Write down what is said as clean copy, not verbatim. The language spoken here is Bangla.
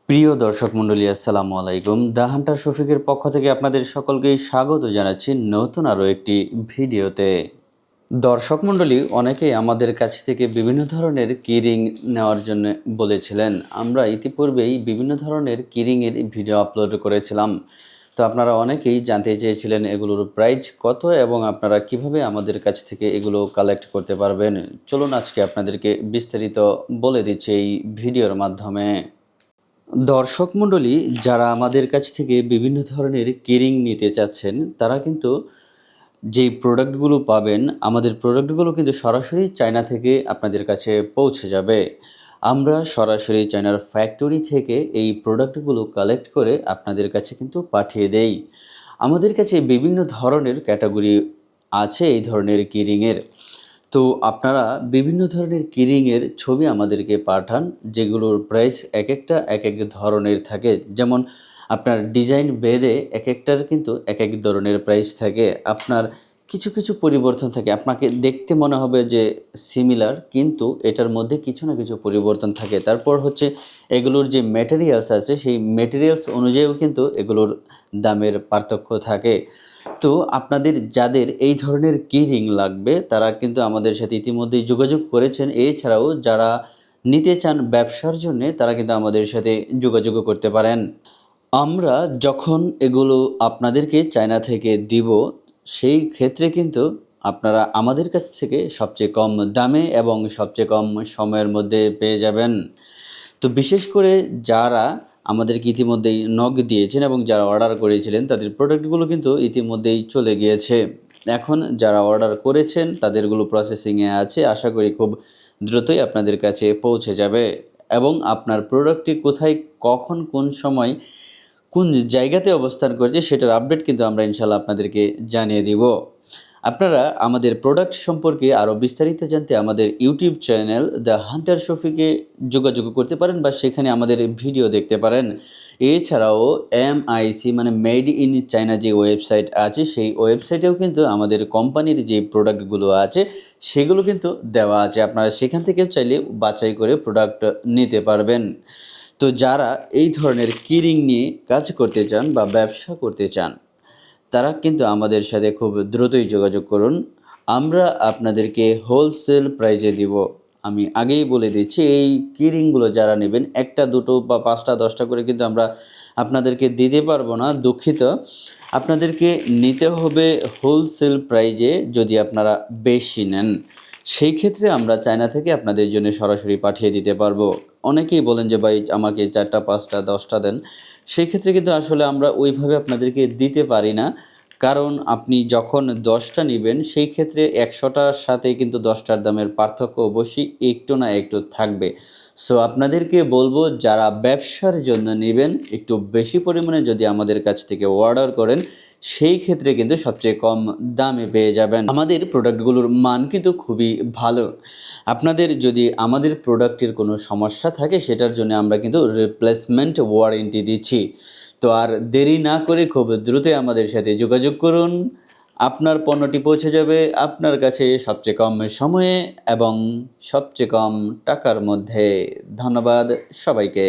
প্রিয় দর্শক মণ্ডলী, আসসালামু আলাইকুম। দ্য হান্টার শফিকের পক্ষ থেকে আপনাদের সকলকেই স্বাগত জানাচ্ছি নতুন আরও একটি ভিডিওতে। দর্শক মণ্ডলী, অনেকেই আমাদের কাছ থেকে বিভিন্ন ধরনের কিরিং নেওয়ার জন্য বলেছিলেন। আমরা ইতিপূর্বেই বিভিন্ন ধরনের কিরিংয়ের ভিডিও আপলোড করেছিলাম। তো আপনারা অনেকেই জানতে চেয়েছিলেন এগুলোর প্রাইস কত এবং আপনারা কিভাবে আমাদের কাছ থেকে এগুলো কালেক্ট করতে পারবেন। চলুন আজকে আপনাদেরকে বিস্তারিত বলে দিচ্ছি এই ভিডিওর মাধ্যমে। দর্শক মণ্ডলী, যারা আমাদের কাছ থেকে বিভিন্ন ধরনের কিরিং নিতে চাচ্ছেন তারা কিন্তু যেই প্রোডাক্টগুলো পাবেন, আমাদের প্রোডাক্টগুলো কিন্তু সরাসরি চায়না থেকে আপনাদের কাছে পৌঁছে যাবে। আমরা সরাসরি চায়নার ফ্যাক্টরি থেকে এই প্রোডাক্টগুলো কালেক্ট করে আপনাদের কাছে কিন্তু পাঠিয়ে দেই। আমাদের কাছে বিভিন্ন ধরনের ক্যাটাগরি আছে এই ধরনের কিরিংয়ের। তো আপনারা বিভিন্ন ধরনের কিরিংয়ের ছবি আমাদেরকে পাঠান, যেগুলোর প্রাইস এক এক ধরনের থাকে। যেমন আপনার ডিজাইন ভেদে একটার কিন্তু এক ধরনের প্রাইস থাকে। আপনার কিছু কিছু পরিবর্তন থাকে, আপনাকে দেখতে মনে হবে যে সিমিলার, কিন্তু এটার মধ্যে কিছু না কিছু পরিবর্তন থাকে। তারপর হচ্ছে এগুলোর যে ম্যাটেরিয়ালস আছে, সেই ম্যাটেরিয়ালস অনুযায়ীও কিন্তু এগুলোর দামের পার্থক্য থাকে। তো আপনাদের যাদের এই ধরনের কিরিং লাগবে তারা কিন্তু আমাদের সাথে ইতিমধ্যেই যোগাযোগ করেছেন। এছাড়াও যারা নিতে চান ব্যবসার জন্যে তারা কিন্তু আমাদের সাথে যোগাযোগও করতে পারেন। আমরা যখন এগুলো আপনাদেরকে চায়না থেকে দিব, সেই ক্ষেত্রে কিন্তু আপনারা আমাদের কাছ থেকে সবচেয়ে কম দামে এবং সবচেয়ে কম সময়ের মধ্যে পেয়ে যাবেন। তো বিশেষ করে যারা আমাদেরকে ইতিমধ্যেই নক দিয়েছেন এবং যারা অর্ডার করেছিলেন তাদের প্রোডাক্টগুলো কিন্তু ইতিমধ্যেই চলে গিয়েছে। এখন যারা অর্ডার করেছেন তাদেরগুলো প্রসেসিংয়ে আছে। আশা করি খুব দ্রুতই আপনাদের কাছে পৌঁছে যাবে এবং আপনার প্রোডাক্টটি কোথায়, কখন, কোন সময়, কোন জায়গাতে অবস্থান করছে সেটার আপডেট কিন্তু আমরা ইনশাল্লাহ আপনাদেরকে জানিয়ে দিব। আপনারা আমাদের প্রোডাক্ট সম্পর্কে আরও বিস্তারিত জানতে আমাদের ইউটিউব চ্যানেল দ্য হান্টার শফিকে যোগাযোগ করতে পারেন বা সেখানে আমাদের ভিডিও দেখতে পারেন। এছাড়াও MIC মানে মেড ইন চায়না যে ওয়েবসাইট আছে, সেই ওয়েবসাইটেও কিন্তু আমাদের কোম্পানির যে প্রোডাক্টগুলো আছে সেগুলো কিন্তু দেওয়া আছে। আপনারা সেখান থেকেও চাইলে বাছাই করে প্রোডাক্ট নিতে পারবেন। তো যারা এই ধরনের কিরিং নিয়ে কাজ করতে চান বা ব্যবসা করতে চান তারা কিন্তু আমাদের সাথে খুব দ্রুতই যোগাযোগ করুন। আমরা আপনাদেরকে হোলসেল প্রাইজে দিব। আমি আগেই বলে দিচ্ছি, এই কিরিংগুলো যারা নেবেন একটা দুটো বা 5টা 10টা করে কিন্তু আমরা আপনাদেরকে দিতে পারবো না, দুঃখিত। আপনাদেরকে নিতে হবে হোলসেল প্রাইজে। যদি আপনারা বেশি নেন সেই ক্ষেত্রে আমরা চায়না থেকে আপনাদের জন্য সরাসরি পাঠিয়ে দিতে পারবো। অনেকেই বলেন যে ভাই আমাকে 4টা 5টা 10টা দেন, সেই ক্ষেত্রে কিন্তু আসলে আমরা ওইভাবে আপনাদেরকে দিতে পারি না। কারণ আপনি যখন 10টা নেবেন সেই ক্ষেত্রে 100টার সাথে কিন্তু 10টার দামের পার্থক্য অবশ্যই একটু না একটু থাকবে। সো আপনাদেরকে বলবো, যারা ব্যবসার জন্য নেবেন একটু বেশি পরিমাণে যদি আমাদের কাছ থেকে অর্ডার করেন সেই ক্ষেত্রে কিন্তু সবচেয়ে কম দামে পেয়ে যাবেন। আমাদের প্রোডাক্টগুলোর মান কিন্তু খুবই ভালো। আপনাদের যদি আমাদের প্রোডাক্টের কোনো সমস্যা থাকে সেটার জন্য আমরা কিন্তু রিপ্লেসমেন্ট ওয়ারেন্টি দিচ্ছি। তো আর দেরি না করে খুব দ্রুতই আমাদের সাথে যোগাযোগ করুন। আপনার পণ্যটি পৌঁছে যাবে আপনার কাছে সবচেয়ে কম সময়ে এবং সবচেয়ে কম টাকার মধ্যে। ধন্যবাদ সবাইকে।